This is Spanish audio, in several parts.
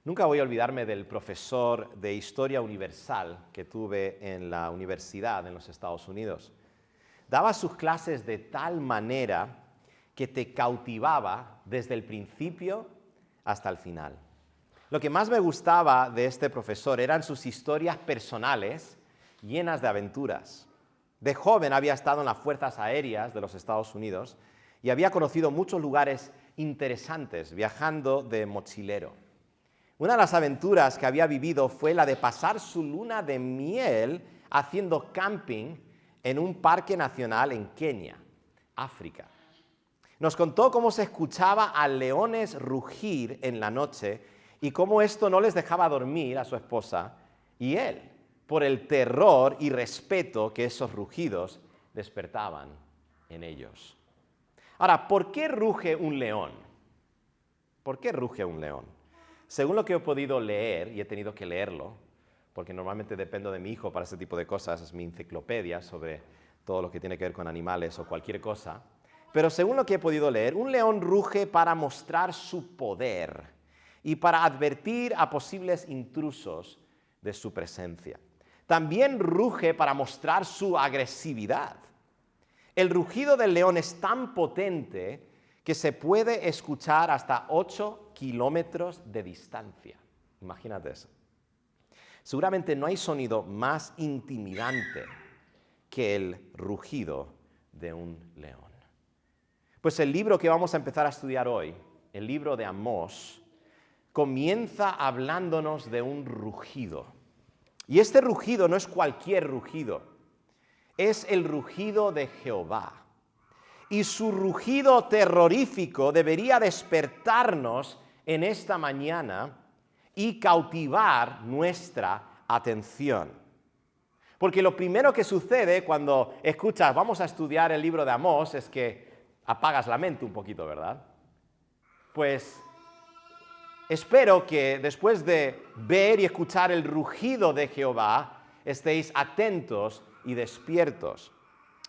Nunca voy a olvidarme del profesor de Historia Universal que tuve en la universidad en los Estados Unidos. Daba sus clases de tal manera que te cautivaba desde el principio hasta el final. Lo que más me gustaba de este profesor eran sus historias personales llenas de aventuras. De joven había estado en las Fuerzas Aéreas de los Estados Unidos y había conocido muchos lugares interesantes viajando de mochilero. Una de las aventuras que había vivido fue la de pasar su luna de miel haciendo camping en un parque nacional en Kenia, África. Nos contó cómo se escuchaba a leones rugir en la noche y cómo esto no les dejaba dormir a su esposa y él, por el terror y respeto que esos rugidos despertaban en ellos. Ahora, ¿por qué ruge un león? ¿Por qué ruge un león? Según lo que he podido leer, y he tenido que leerlo, porque normalmente dependo de mi hijo para ese tipo de cosas, es mi enciclopedia sobre todo lo que tiene que ver con animales o cualquier cosa, pero según lo que he podido leer, un león ruge para mostrar su poder y para advertir a posibles intrusos de su presencia. También ruge para mostrar su agresividad. El rugido del león es tan potente que se puede escuchar hasta 8 kilómetros de distancia. Imagínate eso. Seguramente no hay sonido más intimidante que el rugido de un león. Pues el libro que vamos a empezar a estudiar hoy, el libro de Amós, comienza hablándonos de un rugido. Y este rugido no es cualquier rugido, es el rugido de Jehová. Y su rugido terrorífico debería despertarnos en esta mañana y cautivar nuestra atención. Porque lo primero que sucede cuando escuchas, vamos a estudiar el libro de Amós, es que apagas la mente un poquito, ¿verdad? Pues espero que después de ver y escuchar el rugido de Jehová, estéis atentos y despiertos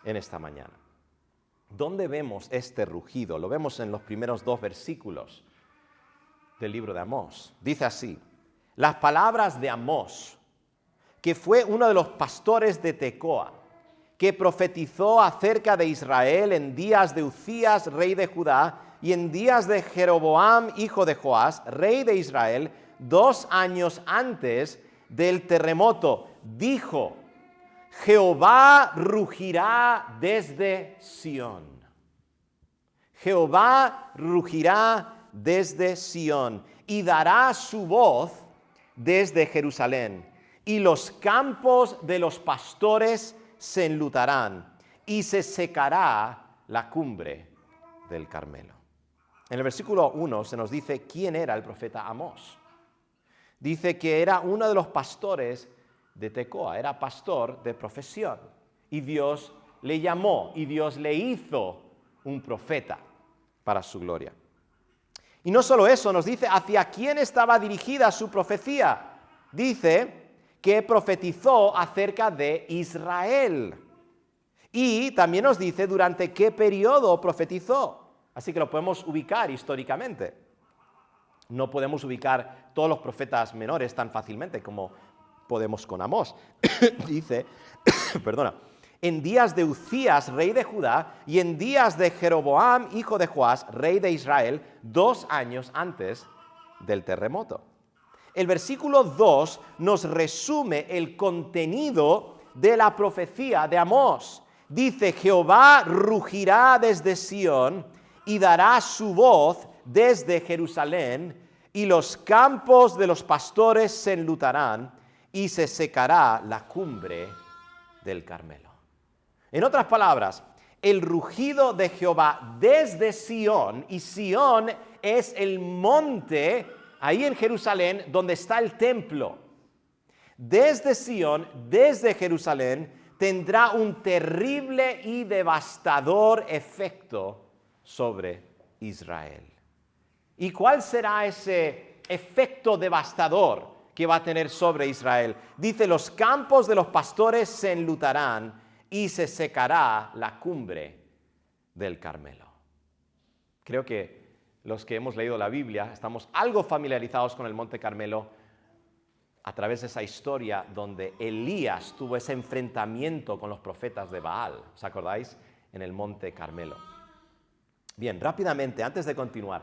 en esta mañana. ¿Dónde vemos este rugido? Lo vemos en los primeros 2 versículos del libro de Amós. Dice así: las palabras de Amós, que fue uno de los pastores de Tecoa, que profetizó acerca de Israel en días de Uzías, rey de Judá, y en días de Jeroboam, hijo de Joás, rey de Israel, 2 años antes del terremoto, dijo: Jehová rugirá desde Sión. Jehová rugirá desde Sión y dará su voz desde Jerusalén. Y los campos de los pastores se enlutarán y se secará la cumbre del Carmelo. En el versículo 1 se nos dice quién era el profeta Amós. Dice que era uno de los pastores de Tecoa, era pastor de profesión. Y Dios le llamó y Dios le hizo un profeta para su gloria. Y no solo eso, nos dice hacia quién estaba dirigida su profecía. Dice que profetizó acerca de Israel. Y también nos dice durante qué periodo profetizó. Así que lo podemos ubicar históricamente. No podemos ubicar todos los profetas menores tan fácilmente como podemos con Amós. Dice, en días de Uzías, rey de Judá, y en días de Jeroboam, hijo de Joás, rey de Israel, 2 años antes del terremoto. El versículo 2 nos resume el contenido de la profecía de Amós. Dice, Jehová rugirá desde Sión y dará su voz desde Jerusalén, y los campos de los pastores se enlutarán y se secará la cumbre del Carmelo. En otras palabras, el rugido de Jehová desde Sión, y Sión es el monte ahí en Jerusalén donde está el templo. Desde Sión, desde Jerusalén, tendrá un terrible y devastador efecto sobre Israel. ¿Y cuál será ese efecto devastador que va a tener sobre Israel? Dice, los campos de los pastores se enlutarán y se secará la cumbre del Carmelo. Creo que los que hemos leído la Biblia, estamos algo familiarizados con el Monte Carmelo a través de esa historia donde Elías tuvo ese enfrentamiento con los profetas de Baal. ¿Os acordáis? En el Monte Carmelo. Bien, rápidamente, antes de continuar,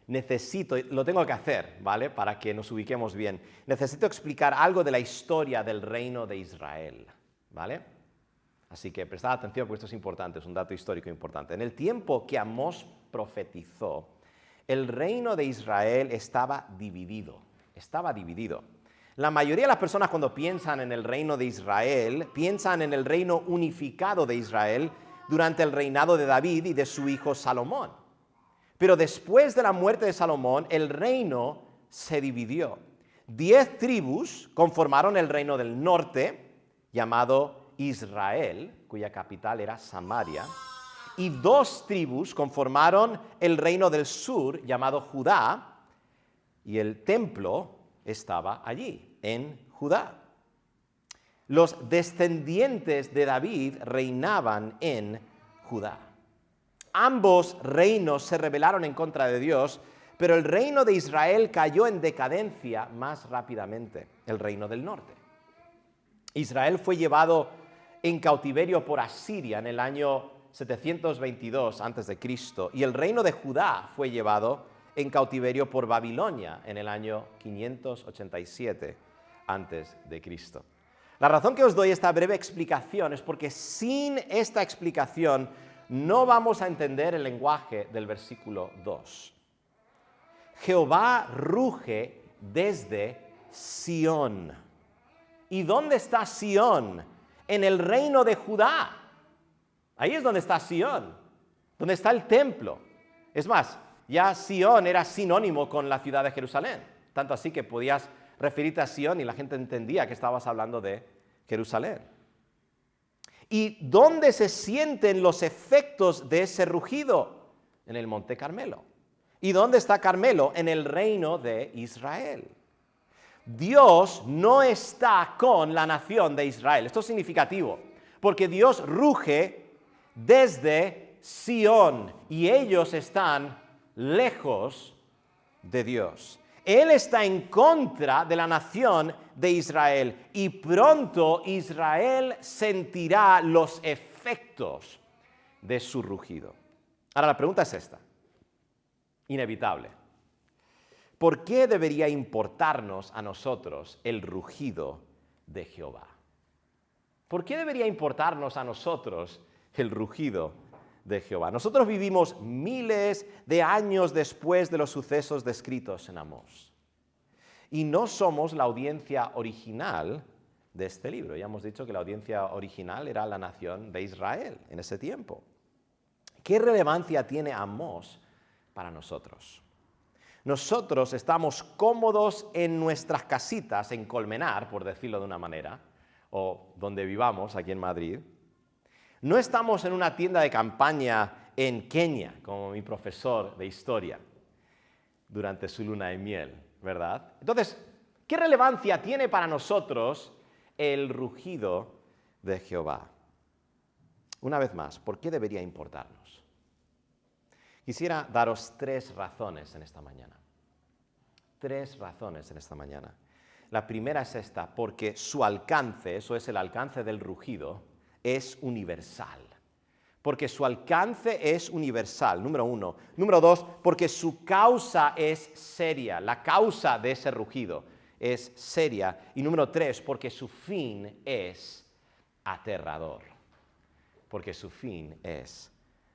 lo tengo que hacer, ¿vale? Para que nos ubiquemos bien. Necesito explicar algo de la historia del reino de Israel, ¿vale? Así que prestad atención porque esto es importante, es un dato histórico importante. En el tiempo que Amós profetizó, el reino de Israel estaba dividido. La mayoría de las personas cuando piensan en el reino de Israel, piensan en el reino unificado de Israel durante el reinado de David y de su hijo Salomón. Pero después de la muerte de Salomón, el reino se dividió. 10 tribus conformaron el reino del norte, llamado Israel, cuya capital era Samaria, y 2 tribus conformaron el reino del sur, llamado Judá, y el templo estaba allí, en Judá. Los descendientes de David reinaban en Judá. Ambos reinos se rebelaron en contra de Dios, pero el reino de Israel cayó en decadencia más rápidamente, el reino del norte. Israel fue llevado en cautiverio por Asiria en el año 722 a.C. y el reino de Judá fue llevado en cautiverio por Babilonia en el año 587 a.C. La razón que os doy esta breve explicación es porque sin esta explicación no vamos a entender el lenguaje del versículo 2. Jehová ruge desde Sión. ¿Y dónde está Sión? En el reino de Judá. Ahí es donde está Sión, donde está el templo. Es más, ya Sión era sinónimo con la ciudad de Jerusalén. Tanto así que podías referirte a Sión y la gente entendía que estabas hablando de Jerusalén. ¿Y dónde se sienten los efectos de ese rugido? En el Monte Carmelo. ¿Y dónde está Carmelo? En el reino de Israel. Dios no está con la nación de Israel. Esto es significativo, porque Dios ruge desde Sión y ellos están lejos de Dios. Él está en contra de la nación de Israel y pronto Israel sentirá los efectos de su rugido. Ahora la pregunta es esta, inevitable. ¿Por qué debería importarnos a nosotros el rugido de Jehová? ¿Por qué debería importarnos a nosotros el rugido de Jehová? Nosotros vivimos miles de años después de los sucesos descritos en Amós. Y no somos la audiencia original de este libro. Ya hemos dicho que la audiencia original era la nación de Israel en ese tiempo. ¿Qué relevancia tiene Amós para nosotros? Nosotros estamos cómodos en nuestras casitas, en Colmenar, por decirlo de una manera, o donde vivamos, aquí en Madrid. No estamos en una tienda de campaña en Kenia, como mi profesor de historia, durante su luna de miel, ¿verdad? Entonces, ¿qué relevancia tiene para nosotros el rugido de Jehová? Una vez más, ¿por qué debería importarnos? Quisiera daros 3 razones en esta mañana. 3 razones en esta mañana. La primera es esta, porque su alcance, eso es el alcance del rugido, es universal. Porque su alcance es universal, número 1. Número 2, porque su causa es seria. La causa de ese rugido es seria. Y número 3, porque su fin es aterrador. Porque su fin es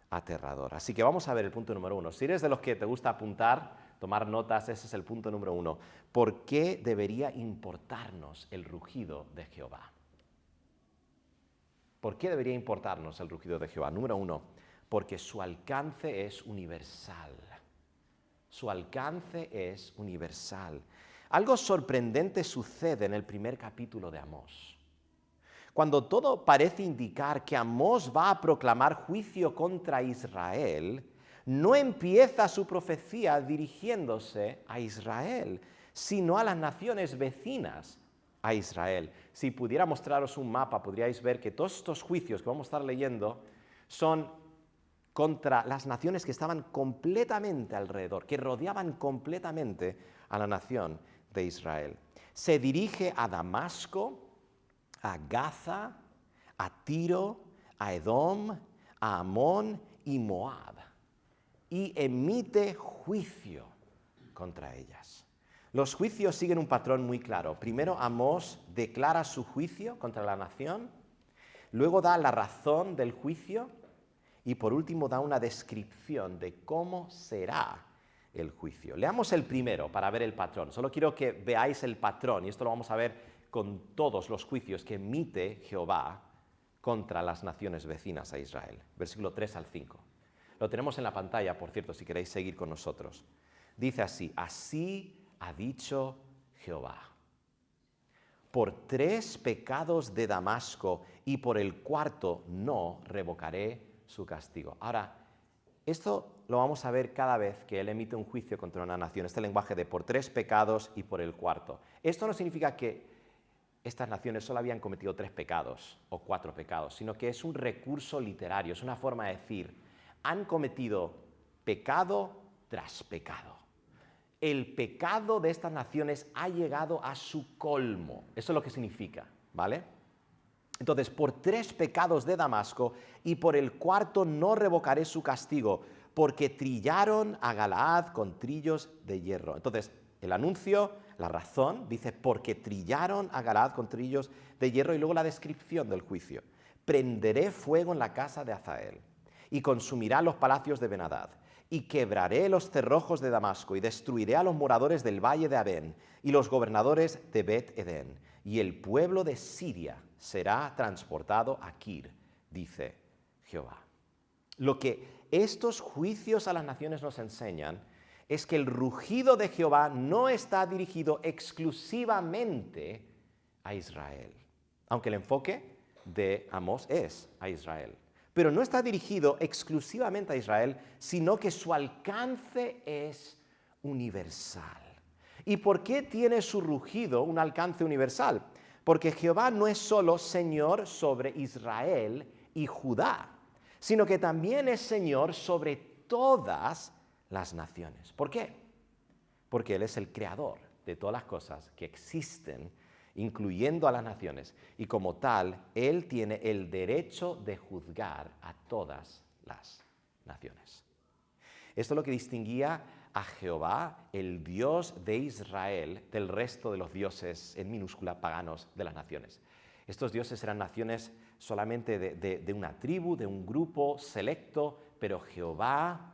aterrador. Así que vamos a ver el punto número 1. Si eres de los que te gusta apuntar, tomar notas, ese es el punto número 1. ¿Por qué debería importarnos el rugido de Jehová? ¿Por qué debería importarnos el rugido de Jehová? Número 1, porque su alcance es universal. Su alcance es universal. Algo sorprendente sucede en el primer capítulo de Amós. Cuando todo parece indicar que Amós va a proclamar juicio contra Israel, no empieza su profecía dirigiéndose a Israel, sino a las naciones vecinas a Israel. Si pudiera mostraros un mapa, podríais ver que todos estos juicios que vamos a estar leyendo son contra las naciones que estaban completamente alrededor, que rodeaban completamente a la nación de Israel. Se dirige a Damasco, a Gaza, a Tiro, a Edom, a Amón y Moab, y emite juicio contra ellas. Los juicios siguen un patrón muy claro. Primero Amós declara su juicio contra la nación, luego da la razón del juicio y por último da una descripción de cómo será el juicio. Leamos el primero para ver el patrón. Solo quiero que veáis el patrón y esto lo vamos a ver con todos los juicios que emite Jehová contra las naciones vecinas a Israel. Versículo 3 al 5. Lo tenemos en la pantalla, por cierto, si queréis seguir con nosotros. Dice así: así ha dicho Jehová: por 3 pecados de Damasco y por el cuarto no revocaré su castigo. Ahora, esto lo vamos a ver cada vez que él emite un juicio contra una nación, este lenguaje de por 3 pecados y por el cuarto. Esto no significa que estas naciones solo habían cometido 3 pecados o 4 pecados, sino que es un recurso literario, es una forma de decir, han cometido pecado tras pecado. El pecado de estas naciones ha llegado a su colmo. Eso es lo que significa, ¿vale? Entonces, por 3 pecados de Damasco y por el cuarto no revocaré su castigo, porque trillaron a Galaad con trillos de hierro. Entonces, el anuncio, la razón, dice, porque trillaron a Galaad con trillos de hierro, y luego la descripción del juicio. Prenderé fuego en la casa de Hazael, y consumirá los palacios de Ben-Hadad, y quebraré los cerrojos de Damasco, y destruiré a los moradores del valle de Abén, y los gobernadores de Bet-Edén, y el pueblo de Siria será transportado a Kir, dice Jehová. Lo que estos juicios a las naciones nos enseñan es que el rugido de Jehová no está dirigido exclusivamente a Israel, aunque el enfoque de Amós es a Israel. Pero no está dirigido exclusivamente a Israel, sino que su alcance es universal. ¿Y por qué tiene su rugido un alcance universal? Porque Jehová no es solo Señor sobre Israel y Judá, sino que también es Señor sobre todas las naciones. ¿Por qué? Porque Él es el creador de todas las cosas que existen, incluyendo a las naciones, y como tal, Él tiene el derecho de juzgar a todas las naciones. Esto es lo que distinguía a Jehová, el Dios de Israel, del resto de los dioses, en minúscula, paganos de las naciones. Estos dioses eran naciones solamente de una tribu, de un grupo selecto, pero Jehová,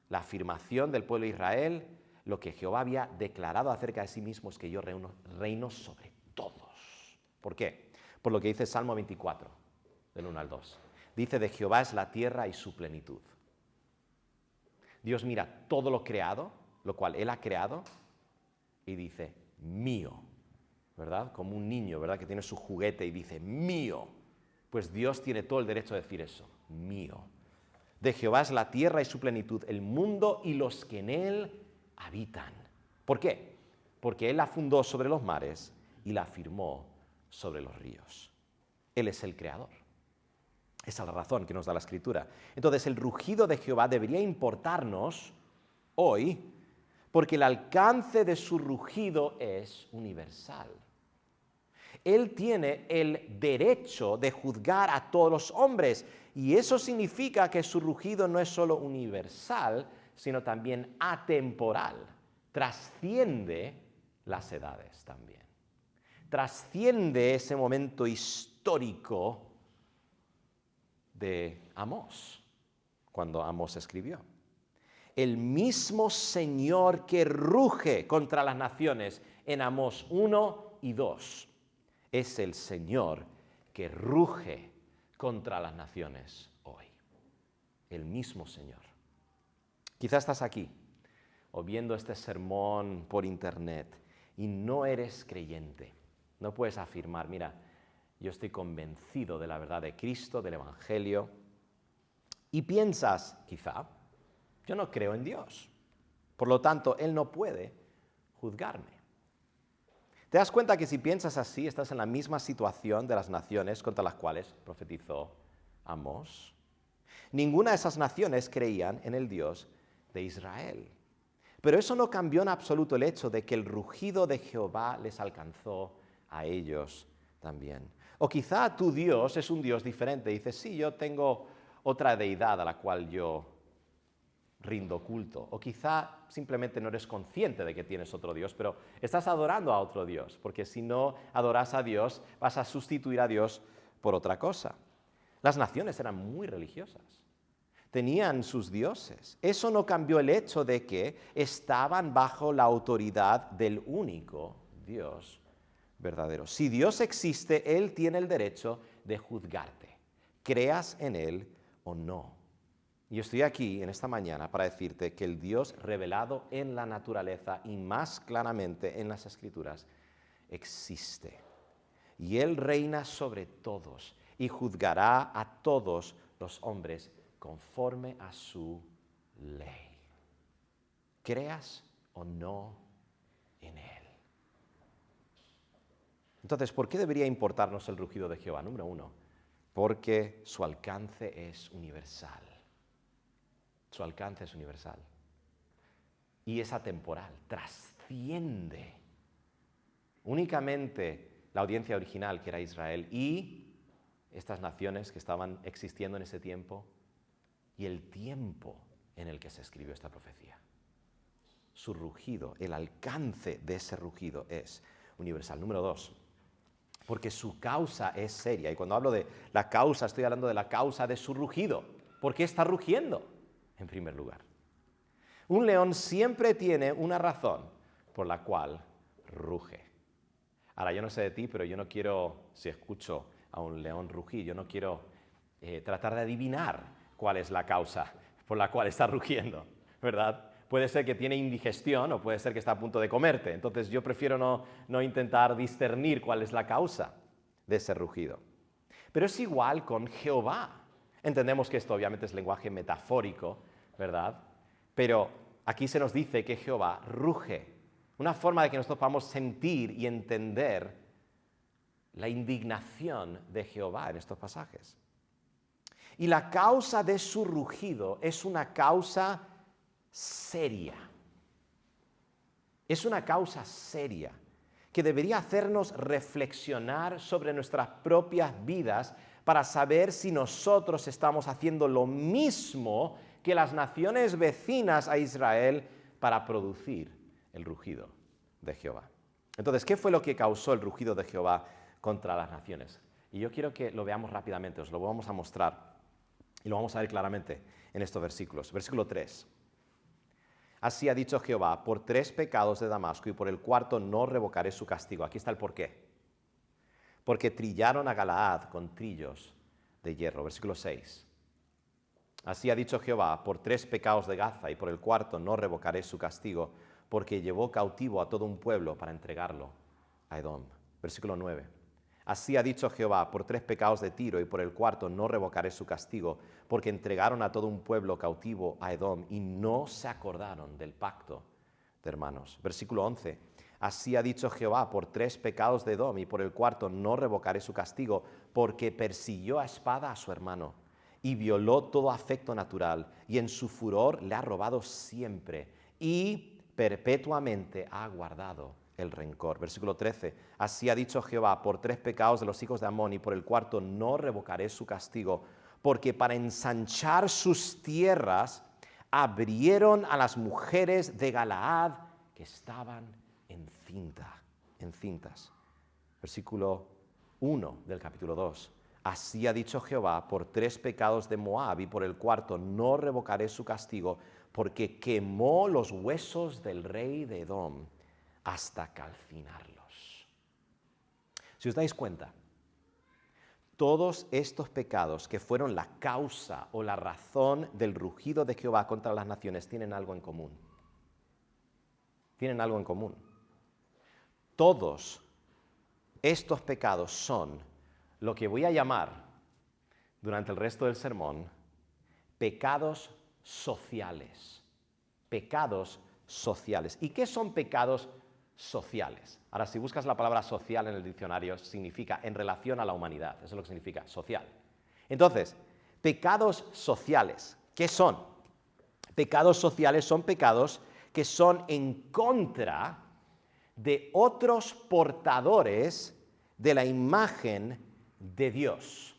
la afirmación del pueblo de Israel, lo que Jehová había declarado acerca de sí mismo es que yo reino sobre todos. ¿Por qué? Por lo que dice Salmo 24, del 1 al 2. Dice, de Jehová es la tierra y su plenitud. Dios mira todo lo creado, lo cual Él ha creado, y dice, mío, ¿verdad? Como un niño, ¿verdad? Que tiene su juguete y dice, mío. Pues Dios tiene todo el derecho de decir eso, mío. De Jehová es la tierra y su plenitud, el mundo y los que en él habitan. ¿Por qué? Porque Él la fundó sobre los mares y la firmó sobre los ríos. Él es el creador. Esa es la razón que nos da la Escritura. Entonces, el rugido de Jehová debería importarnos hoy, porque el alcance de su rugido es universal. Él tiene el derecho de juzgar a todos los hombres, y eso significa que su rugido no es solo universal, sino también atemporal. Trasciende las edades también. Trasciende ese momento histórico de Amós, cuando Amós escribió. El mismo Señor que ruge contra las naciones en Amós 1 y 2 es el Señor que ruge contra las naciones hoy. El mismo Señor. Quizás estás aquí o viendo este sermón por internet y no eres creyente. No puedes afirmar, mira, yo estoy convencido de la verdad de Cristo, del Evangelio, y piensas, quizá, yo no creo en Dios. Por lo tanto, Él no puede juzgarme. ¿Te das cuenta que si piensas así, estás en la misma situación de las naciones contra las cuales profetizó Amós? Ninguna de esas naciones creían en el Dios de Israel. Pero eso no cambió en absoluto el hecho de que el rugido de Jehová les alcanzó a ellos también. O quizá tu Dios es un Dios diferente. Dices, sí, yo tengo otra deidad a la cual yo rindo culto. O quizá simplemente no eres consciente de que tienes otro Dios, pero estás adorando a otro Dios, porque si no adoras a Dios, vas a sustituir a Dios por otra cosa. Las naciones eran muy religiosas, tenían sus dioses. Eso no cambió el hecho de que estaban bajo la autoridad del único Dios verdadero. Si Dios existe, Él tiene el derecho de juzgarte, creas en Él o no. Y estoy aquí en esta mañana para decirte que el Dios revelado en la naturaleza y más claramente en las Escrituras existe. Y Él reina sobre todos y juzgará a todos los hombres conforme a su ley. Creas o no en Él. Entonces, ¿por qué debería importarnos el rugido de Jehová? Número uno, porque su alcance es universal. Su alcance es universal. Y es atemporal, trasciende únicamente la audiencia original, que era Israel, y estas naciones que estaban existiendo en ese tiempo, y el tiempo en el que se escribió esta profecía. Su rugido, el alcance de ese rugido es universal. Número dos, porque su causa es seria. Y cuando hablo de la causa, estoy hablando de la causa de su rugido. ¿Por qué está rugiendo? En primer lugar, un león siempre tiene una razón por la cual ruge. Ahora, yo no sé de ti, pero yo no quiero, si escucho a un león rugir, yo no quiero tratar de adivinar cuál es la causa por la cual está rugiendo, ¿verdad? Puede ser que tiene indigestión o puede ser que está a punto de comerte. Entonces yo prefiero no intentar discernir cuál es la causa de ese rugido. Pero es igual con Jehová. Entendemos que esto obviamente es lenguaje metafórico, ¿verdad? Pero aquí se nos dice que Jehová ruge. Una forma de que nosotros podamos sentir y entender la indignación de Jehová en estos pasajes. Y la causa de su rugido es una causa seria. Es una causa seria que debería hacernos reflexionar sobre nuestras propias vidas para saber si nosotros estamos haciendo lo mismo que las naciones vecinas a Israel para producir el rugido de Jehová. Entonces, ¿qué fue lo que causó el rugido de Jehová contra las naciones? Y yo quiero que lo veamos rápidamente, os lo vamos a mostrar y lo vamos a ver claramente en estos versículos. Versículo 3. Así ha dicho Jehová, por 3 pecados de Damasco y por el cuarto no revocaré su castigo. Aquí está el porqué. Porque trillaron a Galaad con trillos de hierro. Versículo 6. Así ha dicho Jehová, por 3 pecados de Gaza y por el cuarto no revocaré su castigo, porque llevó cautivo a todo un pueblo para entregarlo a Edom. Versículo 9. Así ha dicho Jehová, por 3 pecados de Tiro y por el cuarto no revocaré su castigo, porque entregaron a todo un pueblo cautivo a Edom y no se acordaron del pacto de hermanos. Versículo 11. Así ha dicho Jehová, por 3 pecados de Edom y por el cuarto no revocaré su castigo, porque persiguió a espada a su hermano y violó todo afecto natural y en su furor le ha robado siempre y perpetuamente ha guardado el rencor. Versículo 13. Así ha dicho Jehová, por 3 pecados de los hijos de Amón y por el cuarto no revocaré su castigo, porque para ensanchar sus tierras abrieron a las mujeres de Galaad que estaban encintas. Versículo 1 del capítulo 2. Así ha dicho Jehová, por 3 pecados de Moab y por el cuarto no revocaré su castigo, porque quemó los huesos del rey de Edom hasta calcinarlos. Si os dais cuenta, todos estos pecados que fueron la causa o la razón del rugido de Jehová contra las naciones tienen algo en común. Tienen algo en común. Todos estos pecados son lo que voy a llamar durante el resto del sermón pecados sociales. Pecados sociales. ¿Y qué son pecados sociales? Ahora, si buscas la palabra social en el diccionario, significa en relación a la humanidad. Eso es lo que significa social. Entonces, Pecados sociales. ¿Qué son? Pecados sociales son pecados que son en contra de otros portadores de la imagen de Dios.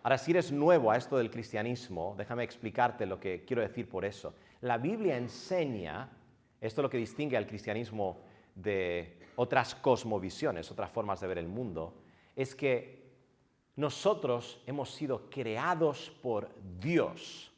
Ahora, si eres nuevo a esto del cristianismo, déjame explicarte lo que quiero decir por eso. La Biblia enseña, esto es lo que distingue al cristianismo de otras cosmovisiones, otras formas de ver el mundo, es que nosotros hemos sido creados por Dios,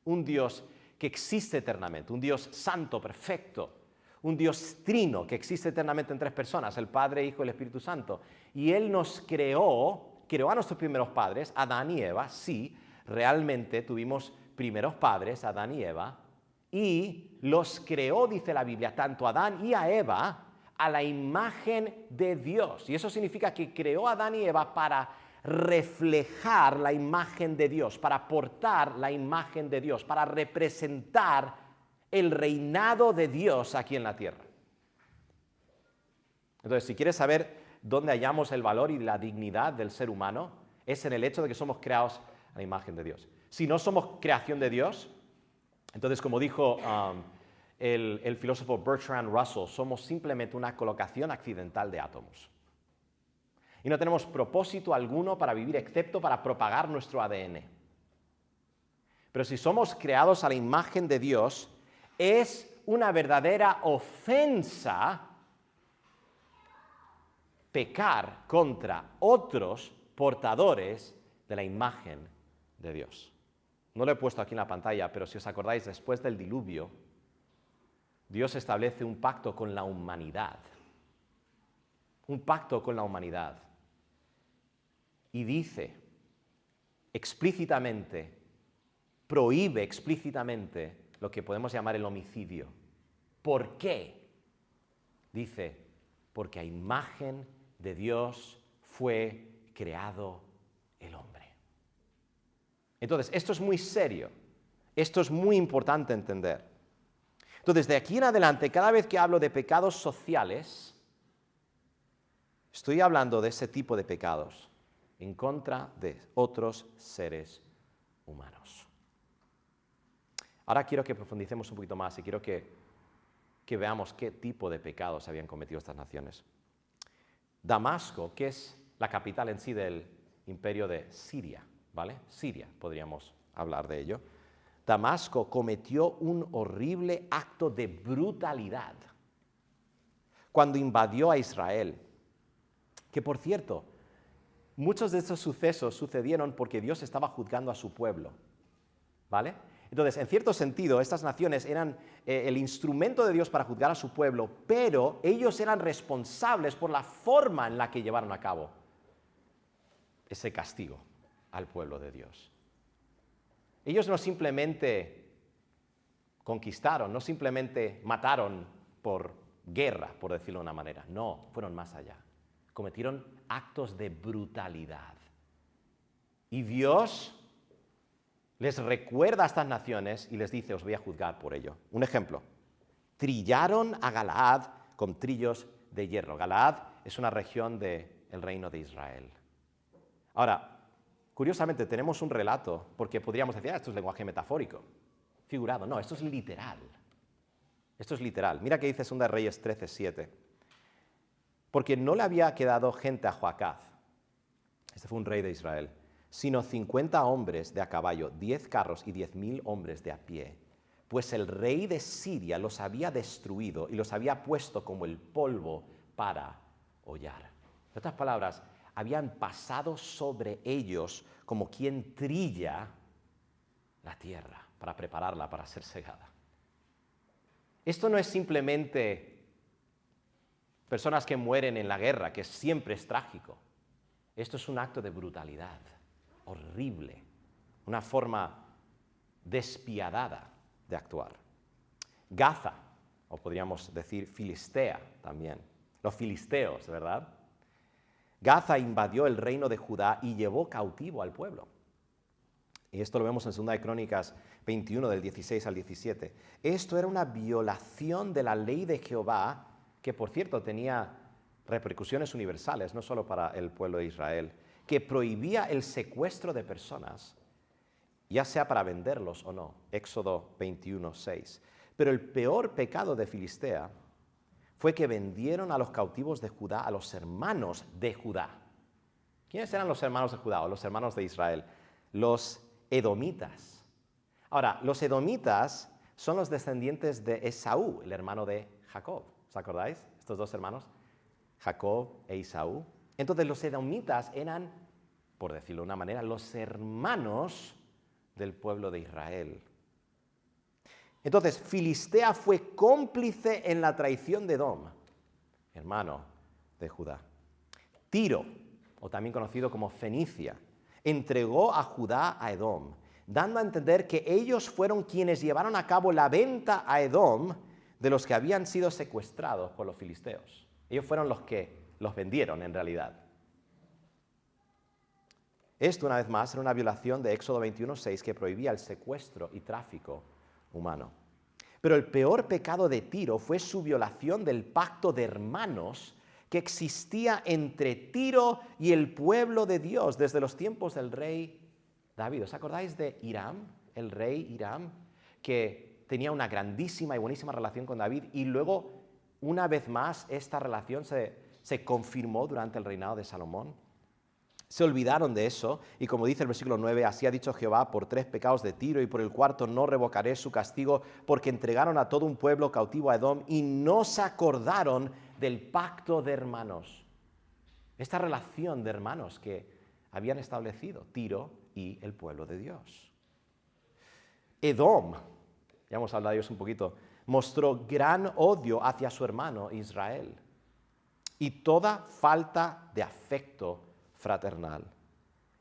un Dios que existe eternamente, un Dios santo, perfecto, un Dios trino que existe eternamente en tres personas, el Padre, Hijo y el Espíritu Santo. Y Él nos creó a nuestros primeros padres, Adán y Eva, sí, realmente tuvimos primeros padres, Adán y Eva, y los creó, dice la Biblia, tanto a Adán y a Eva, a la imagen de Dios. Y eso significa que creó a Adán y Eva para reflejar la imagen de Dios, para portar la imagen de Dios, para representar el reinado de Dios aquí en la tierra. Entonces, si quieres saber dónde hallamos el valor y la dignidad del ser humano, es en el hecho de que somos creados a la imagen de Dios. Si no somos creación de Dios, entonces, como dijo el filósofo Bertrand Russell, somos simplemente una colocación accidental de átomos. Y no tenemos propósito alguno para vivir excepto para propagar nuestro ADN. Pero si somos creados a la imagen de Dios, es una verdadera ofensa pecar contra otros portadores de la imagen de Dios. No lo he puesto aquí en la pantalla, pero si os acordáis, después del diluvio, Dios establece un pacto con la humanidad. Un pacto con la humanidad. Y dice explícitamente, prohíbe explícitamente lo que podemos llamar el homicidio. ¿Por qué? Dice, porque a imagen de Dios fue creado el hombre. Entonces, esto es muy serio, esto es muy importante entender. Entonces, de aquí en adelante, cada vez que hablo de pecados sociales, estoy hablando de ese tipo de pecados en contra de otros seres humanos. Ahora quiero que profundicemos un poquito más y quiero que veamos qué tipo de pecados habían cometido estas naciones. Damasco, que es la capital en sí del imperio de Siria, ¿vale? Siria, podríamos hablar de ello. Damasco cometió un horrible acto de brutalidad cuando invadió a Israel. Que, por cierto, muchos de estos sucesos sucedieron porque Dios estaba juzgando a su pueblo, ¿vale? Entonces, en cierto sentido, estas naciones eran el instrumento de Dios para juzgar a su pueblo, pero ellos eran responsables por la forma en la que llevaron a cabo ese castigo al pueblo de Dios. Ellos no simplemente conquistaron, no simplemente mataron por guerra, por decirlo de una manera. No, fueron más allá. Cometieron actos de brutalidad. Y Dios les recuerda a estas naciones y les dice, os voy a juzgar por ello. Un ejemplo, trillaron a Galaad con trillos de hierro. Galaad es una región del reino de Israel. Ahora, curiosamente tenemos un relato, porque podríamos decir, esto es lenguaje metafórico, figurado. No, esto es literal. Esto es literal. Mira que dice 2 Reyes 13:7. Porque no le había quedado gente a Joacaz, este fue un rey de Israel, sino 50 hombres de a caballo, 10 carros y 10.000 hombres de a pie. Pues el rey de Siria los había destruido y los había puesto como el polvo para hollar. En otras palabras, habían pasado sobre ellos como quien trilla la tierra para prepararla para ser segada. Esto no es simplemente personas que mueren en la guerra, que siempre es trágico. Esto es un acto de brutalidad, horrible, una forma despiadada de actuar. Gaza, o podríamos decir Filistea también, los filisteos, ¿verdad? Gaza invadió el reino de Judá y llevó cautivo al pueblo. Y esto lo vemos en 2 de Crónicas 21, del 16 al 17. Esto era una violación de la ley de Jehová, que por cierto tenía repercusiones universales, no solo para el pueblo de Israel, que prohibía el secuestro de personas ya sea para venderlos o no. Éxodo 21:6. Pero el peor pecado de Filistea fue que vendieron a los cautivos de Judá a los hermanos de Judá. ¿Quiénes eran los hermanos de Judá o los hermanos de Israel? Los edomitas. Ahora, los edomitas son los descendientes de Esaú, el hermano de Jacob. ¿Os acordáis? Estos dos hermanos, Jacob e Esaú. Entonces los edomitas eran, por decirlo de una manera, los hermanos del pueblo de Israel. Entonces, Filistea fue cómplice en la traición de Edom, hermano de Judá. Tiro, o también conocido como Fenicia, entregó a Judá a Edom, dando a entender que ellos fueron quienes llevaron a cabo la venta a Edom de los que habían sido secuestrados por los filisteos. Ellos fueron los que los vendieron en realidad. Esto, una vez más, era una violación de Éxodo 21:6 que prohibía el secuestro y tráfico humano. Pero el peor pecado de Tiro fue su violación del pacto de hermanos que existía entre Tiro y el pueblo de Dios desde los tiempos del rey David. ¿Os acordáis de Hiram, el rey Hiram, que tenía una grandísima y buenísima relación con David y luego, una vez más, esta relación se confirmó durante el reinado de Salomón? Se olvidaron de eso y, como dice el versículo 9, así ha dicho Jehová, por 3 pecados de Tiro y por el cuarto no revocaré su castigo, porque entregaron a todo un pueblo cautivo a Edom y no se acordaron del pacto de hermanos. Esta relación de hermanos que habían establecido Tiro y el pueblo de Dios. Edom, ya hemos hablado de ellos un poquito, mostró gran odio hacia su hermano Israel y toda falta de afecto fraternal.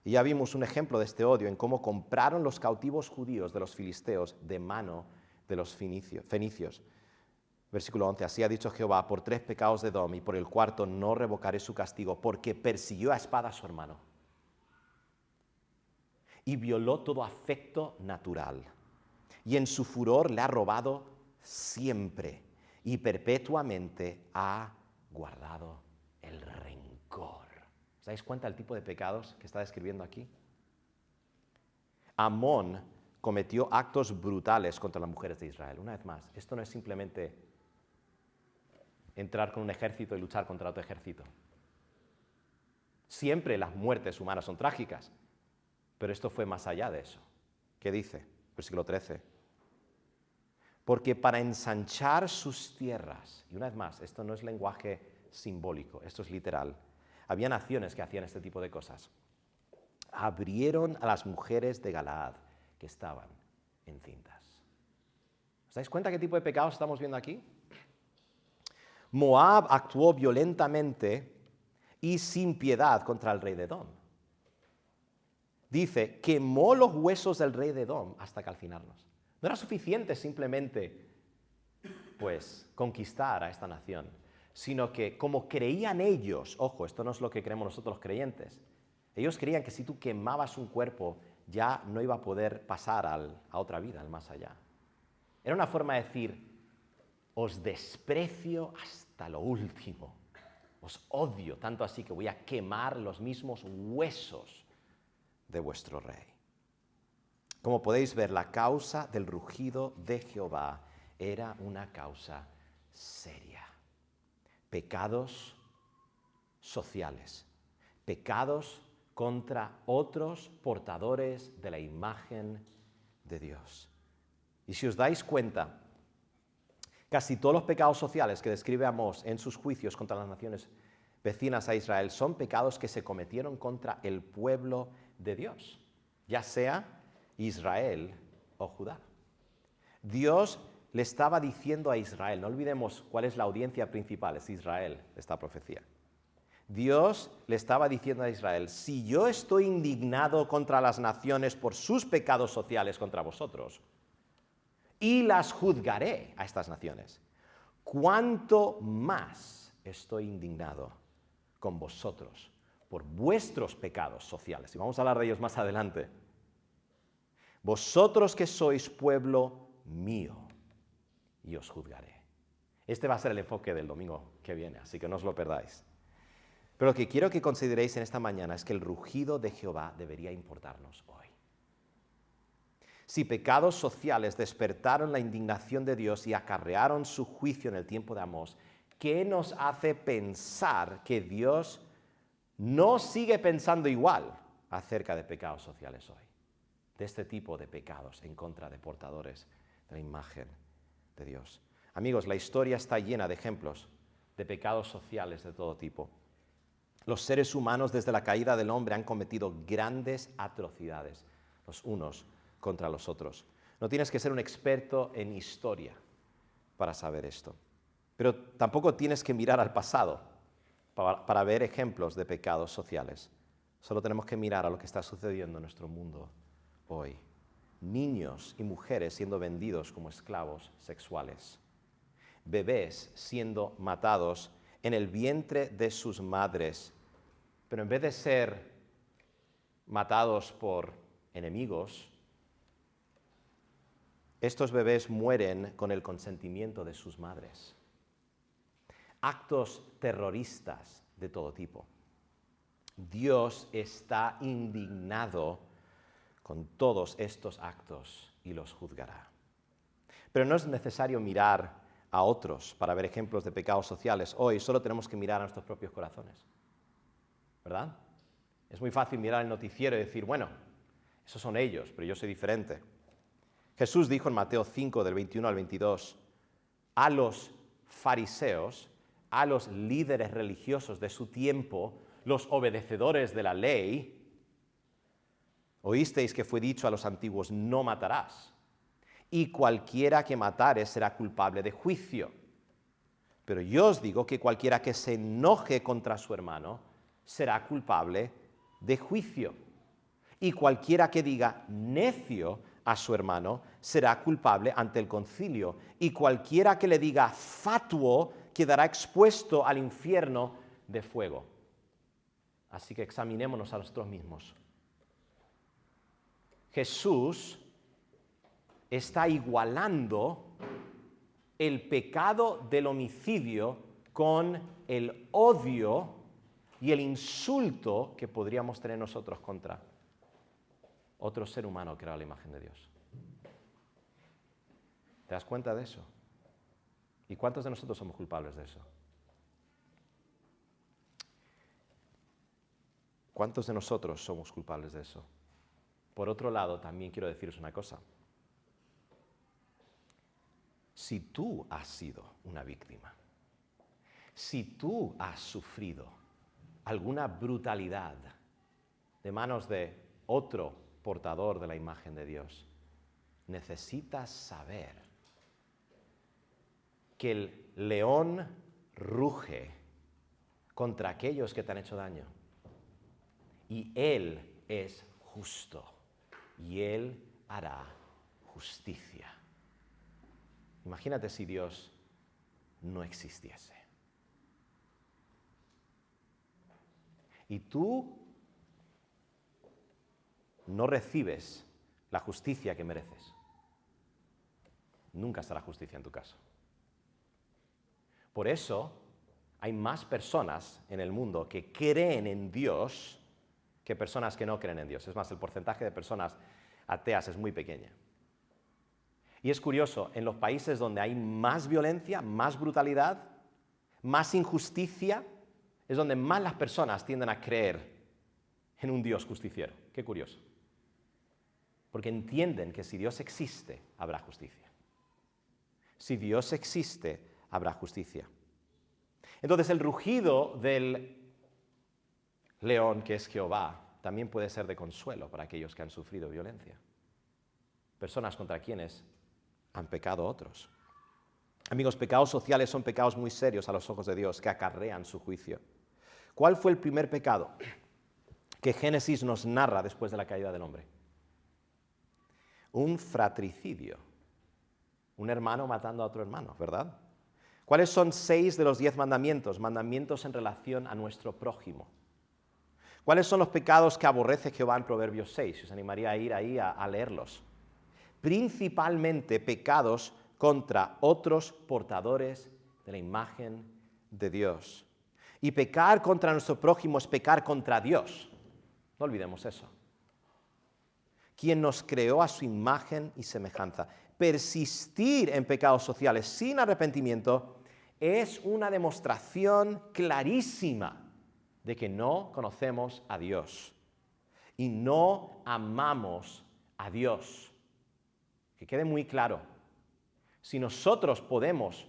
Y ya vimos un ejemplo de este odio en cómo compraron los cautivos judíos de los filisteos de mano de los fenicios. Versículo 11, así ha dicho Jehová, por 3 pecados de Edom y por el cuarto no revocaré su castigo, porque persiguió a espada a su hermano y violó todo afecto natural. Y en su furor le ha robado siempre y perpetuamente ha guardado el rencor. ¿Os dais cuenta del tipo de pecados que está describiendo aquí? Amón cometió actos brutales contra las mujeres de Israel. Una vez más, esto no es simplemente entrar con un ejército y luchar contra otro ejército. Siempre las muertes humanas son trágicas, pero esto fue más allá de eso. ¿Qué dice? Versículo 13. Porque para ensanchar sus tierras, y una vez más, esto no es lenguaje simbólico, esto es literal, había naciones que hacían este tipo de cosas. Abrieron a las mujeres de Galaad que estaban encintas. ¿Os dais cuenta qué tipo de pecados estamos viendo aquí? Moab actuó violentamente y sin piedad contra el rey de Edom. Dice, quemó los huesos del rey de Edom hasta calcinarlos. No era suficiente simplemente, conquistar a esta nación, sino que como creían ellos, ojo, esto no es lo que creemos nosotros los creyentes, ellos creían que si tú quemabas un cuerpo ya no iba a poder pasar a otra vida, al más allá. Era una forma de decir, os desprecio hasta lo último, os odio, tanto así que voy a quemar los mismos huesos de vuestro rey. Como podéis ver, la causa del rugido de Jehová era una causa seria. Pecados sociales, pecados contra otros portadores de la imagen de Dios. Y si os dais cuenta, casi todos los pecados sociales que describe Amós en sus juicios contra las naciones vecinas a Israel son pecados que se cometieron contra el pueblo de Dios, ya sea Israel o Judá. Dios le estaba diciendo a Israel, no olvidemos cuál es la audiencia principal, es Israel, esta profecía. Dios le estaba diciendo a Israel, si yo estoy indignado contra las naciones por sus pecados sociales contra vosotros, y las juzgaré a estas naciones, ¿cuánto más estoy indignado con vosotros por vuestros pecados sociales? Y vamos a hablar de ellos más adelante. Vosotros que sois pueblo mío, y os juzgaré. Este va a ser el enfoque del domingo que viene, así que no os lo perdáis. Pero lo que quiero que consideréis en esta mañana es que el rugido de Jehová debería importarnos hoy. Si pecados sociales despertaron la indignación de Dios y acarrearon su juicio en el tiempo de Amós, ¿qué nos hace pensar que Dios no sigue pensando igual acerca de pecados sociales hoy? De este tipo de pecados en contra de portadores de la imagen de Dios. Amigos, la historia está llena de ejemplos de pecados sociales de todo tipo. Los seres humanos desde la caída del hombre han cometido grandes atrocidades, los unos contra los otros. No tienes que ser un experto en historia para saber esto. Pero tampoco tienes que mirar al pasado para ver ejemplos de pecados sociales. Solo tenemos que mirar a lo que está sucediendo en nuestro mundo hoy. Niños y mujeres siendo vendidos como esclavos sexuales. Bebés siendo matados en el vientre de sus madres, pero en vez de ser matados por enemigos, estos bebés mueren con el consentimiento de sus madres. Actos terroristas de todo tipo. Dios está indignado con todos estos actos y los juzgará. Pero no es necesario mirar a otros para ver ejemplos de pecados sociales. Hoy solo tenemos que mirar a nuestros propios corazones, ¿verdad? Es muy fácil mirar el noticiero y decir, bueno, esos son ellos, pero yo soy diferente. Jesús dijo en Mateo 5, del 21 al 22, a los fariseos, a los líderes religiosos de su tiempo, los obedecedores de la ley, oísteis que fue dicho a los antiguos, no matarás, y cualquiera que matare será culpable de juicio. Pero yo os digo que cualquiera que se enoje contra su hermano será culpable de juicio. Y cualquiera que diga necio a su hermano será culpable ante el concilio. Y cualquiera que le diga fatuo quedará expuesto al infierno de fuego. Así que examinémonos a nosotros mismos. Jesús está igualando el pecado del homicidio con el odio y el insulto que podríamos tener nosotros contra otro ser humano creado a la imagen de Dios. ¿Te das cuenta de eso? ¿Y cuántos de nosotros somos culpables de eso? ¿Cuántos de nosotros somos culpables de eso? Por otro lado, también quiero deciros una cosa. Si tú has sido una víctima, si tú has sufrido alguna brutalidad de manos de otro portador de la imagen de Dios, necesitas saber que el león ruge contra aquellos que te han hecho daño. Y Él es justo y Él hará justicia. Imagínate si Dios no existiese. Y tú no recibes la justicia que mereces. Nunca estará justicia en tu caso. Por eso hay más personas en el mundo que creen en Dios que personas que no creen en Dios. Es más, el porcentaje de personas ateas es muy pequeña. Y es curioso, en los países donde hay más violencia, más brutalidad, más injusticia, es donde más las personas tienden a creer en un Dios justiciero. Qué curioso. Porque entienden que si Dios existe, habrá justicia. Si Dios existe, habrá justicia. Entonces el rugido del león, que es Jehová, también puede ser de consuelo para aquellos que han sufrido violencia. Personas contra quienes han pecado otros. Amigos, pecados sociales son pecados muy serios a los ojos de Dios que acarrean su juicio. ¿Cuál fue el primer pecado que Génesis nos narra después de la caída del hombre? Un fratricidio. Un hermano matando a otro hermano, ¿verdad? ¿Cuáles son 6 de los 10 mandamientos? Mandamientos en relación a nuestro prójimo. ¿Cuáles son los pecados que aborrece Jehová en Proverbios 6? Os animaría a ir ahí a leerlos. Principalmente pecados contra otros portadores de la imagen de Dios. Y pecar contra nuestro prójimo es pecar contra Dios. No olvidemos eso. quien nos creó a su imagen y semejanza. Persistir en pecados sociales sin arrepentimiento es una demostración clarísima de que no conocemos a Dios y no amamos a Dios. Que quede muy claro, si nosotros podemos,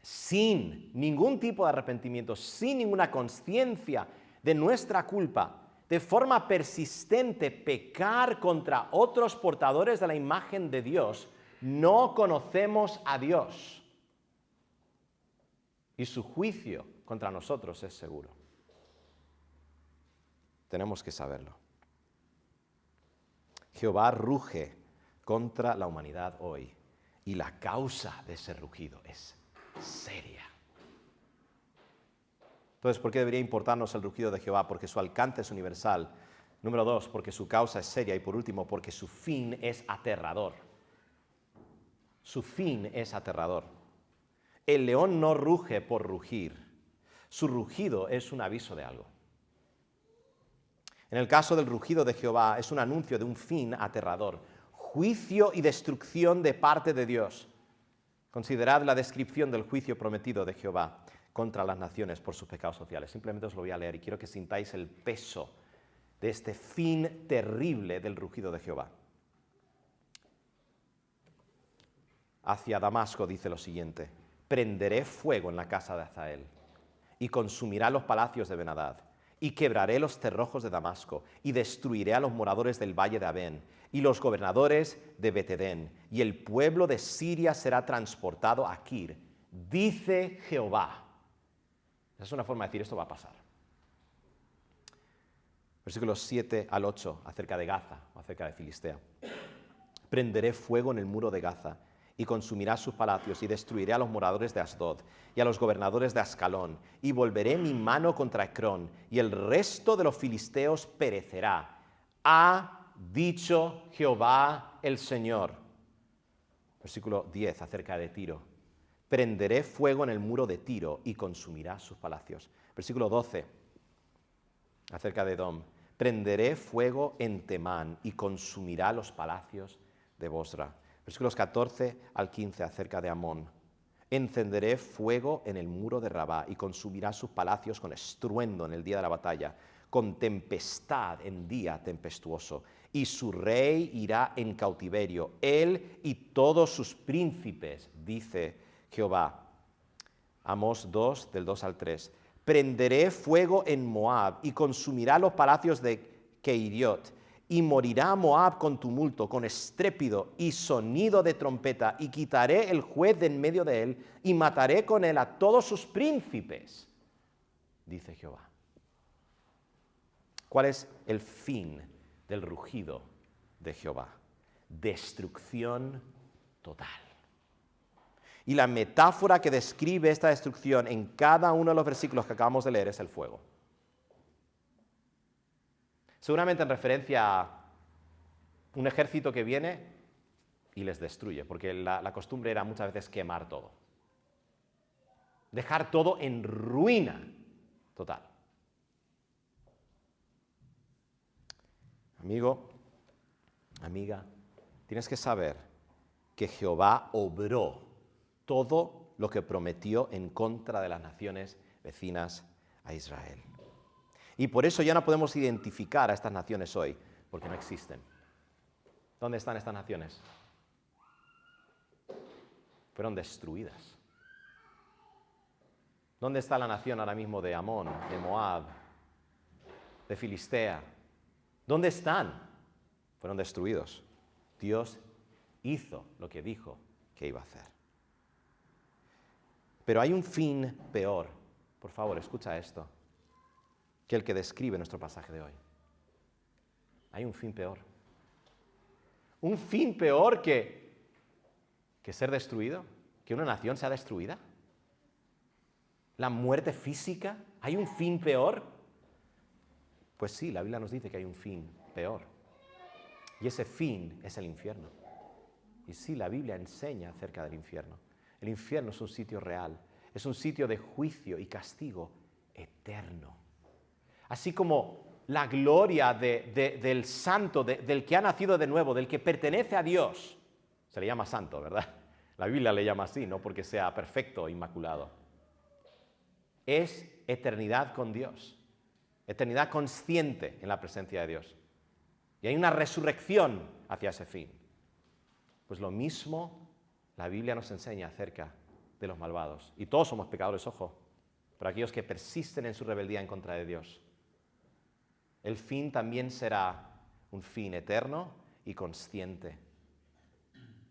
sin ningún tipo de arrepentimiento, sin ninguna conciencia de nuestra culpa, de forma persistente pecar contra otros portadores de la imagen de Dios, no conocemos a Dios. Y su juicio contra nosotros es seguro. Tenemos que saberlo. Jehová ruge contra la humanidad hoy, y la causa de ese rugido es seria. Entonces, ¿por qué debería importarnos el rugido de Jehová? Porque su alcance es universal. Número 2, porque su causa es seria. Y por último, porque su fin es aterrador. Su fin es aterrador. El león no ruge por rugir. Su rugido es un aviso de algo. En el caso del rugido de Jehová, es un anuncio de un fin aterrador. Juicio y destrucción de parte de Dios. Considerad la descripción del juicio prometido de Jehová contra las naciones por sus pecados sociales. Simplemente os lo voy a leer y quiero que sintáis el peso de este fin terrible del rugido de Jehová. Hacia Damasco dice lo siguiente: prenderé fuego en la casa de Hazael y consumirá los palacios de Ben-Hadad, y quebraré los cerrojos de Damasco y destruiré a los moradores del valle de Abén y los gobernadores de Bet-Edén, y el pueblo de Siria será transportado a Kir, dice Jehová. Esa es una forma de decir esto va a pasar. Versículos 7 al 8, acerca de Gaza, o acerca de Filistea. Prenderé fuego en el muro de Gaza, y consumirá sus palacios, y destruiré a los moradores de Asdod, y a los gobernadores de Ascalón, y volveré mi mano contra Ecrón, y el resto de los filisteos perecerá. Ha dicho Jehová el Señor. Versículo 10, acerca de Tiro. Prenderé fuego en el muro de Tiro y consumirá sus palacios. Versículo 12, acerca de Edom. Prenderé fuego en Temán y consumirá los palacios de Bosra. Versículos 14 al 15, acerca de Amón. Encenderé fuego en el muro de Rabá y consumirá sus palacios con estruendo en el día de la batalla, con tempestad en día tempestuoso. Y su rey irá en cautiverio, él y todos sus príncipes, dice Jehová. Amós 2, del 2 al 3. Prenderé fuego en Moab y consumirá los palacios de Keiriot. Y morirá Moab con tumulto, con estrépito y sonido de trompeta, y quitaré el juez de en medio de él, y mataré con él a todos sus príncipes, dice Jehová. ¿Cuál es el fin del rugido de Jehová? Destrucción total. Y la metáfora que describe esta destrucción en cada uno de los versículos que acabamos de leer es el fuego. Seguramente en referencia a un ejército que viene y les destruye, porque la costumbre era muchas veces quemar todo. Dejar todo en ruina total. Amigo, amiga, tienes que saber que Jehová obró todo lo que prometió en contra de las naciones vecinas a Israel. Y por eso ya no podemos identificar a estas naciones hoy, porque no existen. ¿Dónde están estas naciones? Fueron destruidas. ¿Dónde está la nación ahora mismo de Amón, de Moab, de Filistea? ¿Dónde están? Fueron destruidos. Dios hizo lo que dijo que iba a hacer. Pero hay un fin peor. Por favor, escucha esto, que el que describe nuestro pasaje de hoy. Hay un fin peor. Un fin peor que ser destruido, que una nación sea destruida. La muerte física. ¿Hay un fin peor? Pues sí, la Biblia nos dice que hay un fin peor. Y ese fin es el infierno. Y sí, la Biblia enseña acerca del infierno. El infierno es un sitio real. Es un sitio de juicio y castigo eterno. Así como la gloria del santo, del que ha nacido de nuevo, del que pertenece a Dios. Se le llama santo, ¿verdad? La Biblia le llama así, no porque sea perfecto o inmaculado. Es eternidad con Dios, eternidad consciente en la presencia de Dios. Y hay una resurrección hacia ese fin. Pues lo mismo la Biblia nos enseña acerca de los malvados. Y todos somos pecadores, ojo, pero aquellos que persisten en su rebeldía en contra de Dios. El fin también será un fin eterno y consciente,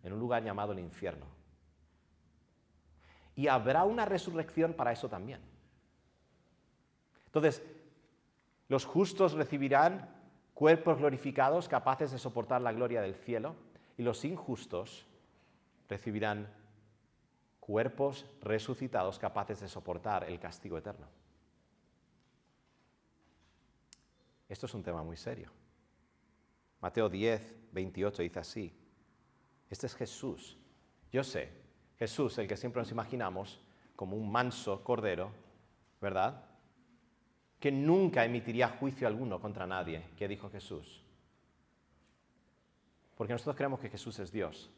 en un lugar llamado el infierno. Y habrá una resurrección para eso también. Entonces, los justos recibirán cuerpos glorificados capaces de soportar la gloria del cielo, y los injustos recibirán cuerpos resucitados capaces de soportar el castigo eterno. Esto es un tema muy serio. Mateo 10, 28 dice así. Este es Jesús. Yo sé, Jesús, el que siempre nos imaginamos como un manso cordero, ¿verdad? Que nunca emitiría juicio alguno contra nadie. ¿Qué dijo Jesús? Porque nosotros creemos que Jesús es Dios.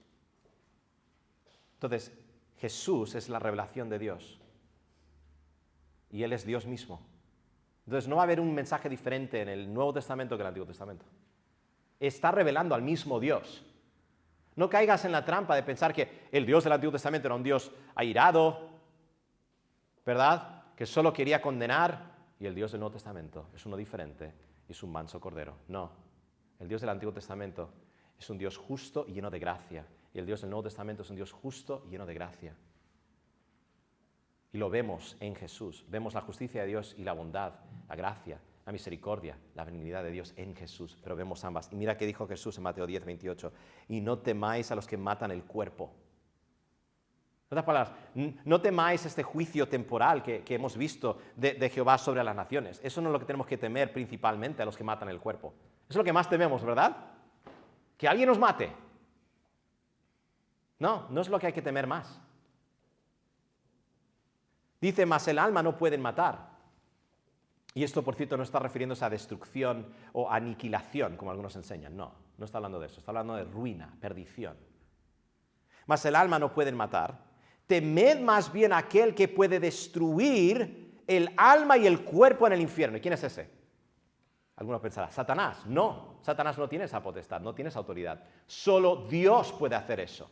Entonces, Jesús es la revelación de Dios. Y Él es Dios mismo. Entonces, no va a haber un mensaje diferente en el Nuevo Testamento que en el Antiguo Testamento. Está revelando al mismo Dios. No caigas en la trampa de pensar que el Dios del Antiguo Testamento era un Dios airado, ¿verdad? Que solo quería condenar. Y el Dios del Nuevo Testamento es uno diferente y es un manso cordero. No. El Dios del Antiguo Testamento es un Dios justo y lleno de gracia. Y el Dios del Nuevo Testamento es un Dios justo y lleno de gracia. Y lo vemos en Jesús. Vemos la justicia de Dios y la bondad, la gracia, la misericordia, la benignidad de Dios en Jesús. Pero vemos ambas. Y mira qué dijo Jesús en Mateo 10, 28. Y no temáis a los que matan el cuerpo. En otras palabras, no temáis este juicio temporal que hemos visto de Jehová sobre las naciones. Eso no es lo que tenemos que temer principalmente a los que matan el cuerpo. Eso es lo que más tememos, ¿verdad? Que alguien nos mate. No, no es lo que hay que temer más. Dice, mas el alma no pueden matar. Y esto, por cierto, no está refiriéndose a destrucción o aniquilación, como algunos enseñan. No, no está hablando de eso. Está hablando de ruina, perdición. Mas el alma no pueden matar. Temed más bien a aquel que puede destruir el alma y el cuerpo en el infierno. ¿Y quién es ese? Algunos pensarán, Satanás. No, Satanás no tiene esa potestad, no tiene esa autoridad. Solo Dios puede hacer eso.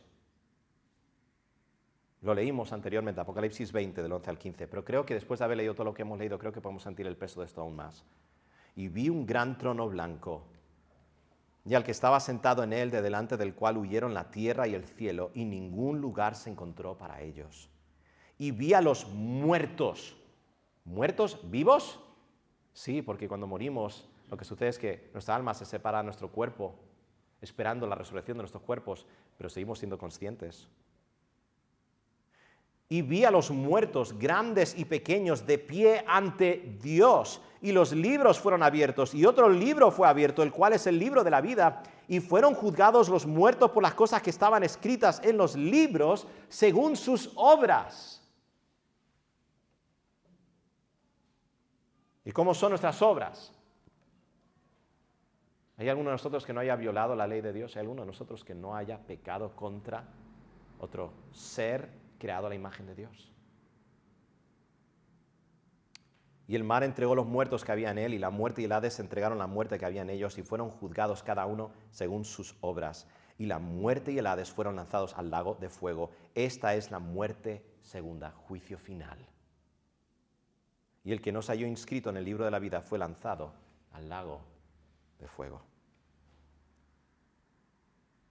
Lo leímos anteriormente, Apocalipsis 20, del 11 al 15, pero creo que después de haber leído todo lo que hemos leído, creo que podemos sentir el peso de esto aún más. Y vi un gran trono blanco, y al que estaba sentado en él, de delante del cual huyeron la tierra y el cielo, y ningún lugar se encontró para ellos. Y vi a los muertos. ¿Muertos vivos? Sí, porque cuando morimos, lo que sucede es que nuestra alma se separa de nuestro cuerpo, esperando la resurrección de nuestros cuerpos, pero seguimos siendo conscientes. Y vi a los muertos, grandes y pequeños, de pie ante Dios. Y los libros fueron abiertos. Y otro libro fue abierto, el cual es el libro de la vida. Y fueron juzgados los muertos por las cosas que estaban escritas en los libros, según sus obras. ¿Y cómo son nuestras obras? ¿Hay alguno de nosotros que no haya violado la ley de Dios? ¿Hay alguno de nosotros que no haya pecado contra otro ser creado a la imagen de Dios? Y el mar entregó los muertos que había en él, y la muerte y el Hades entregaron la muerte que había en ellos, y fueron juzgados cada uno según sus obras. Y la muerte y el Hades fueron lanzados al lago de fuego. Esta es la muerte segunda, juicio final. Y el que no se halló inscrito en el libro de la vida fue lanzado al lago de fuego.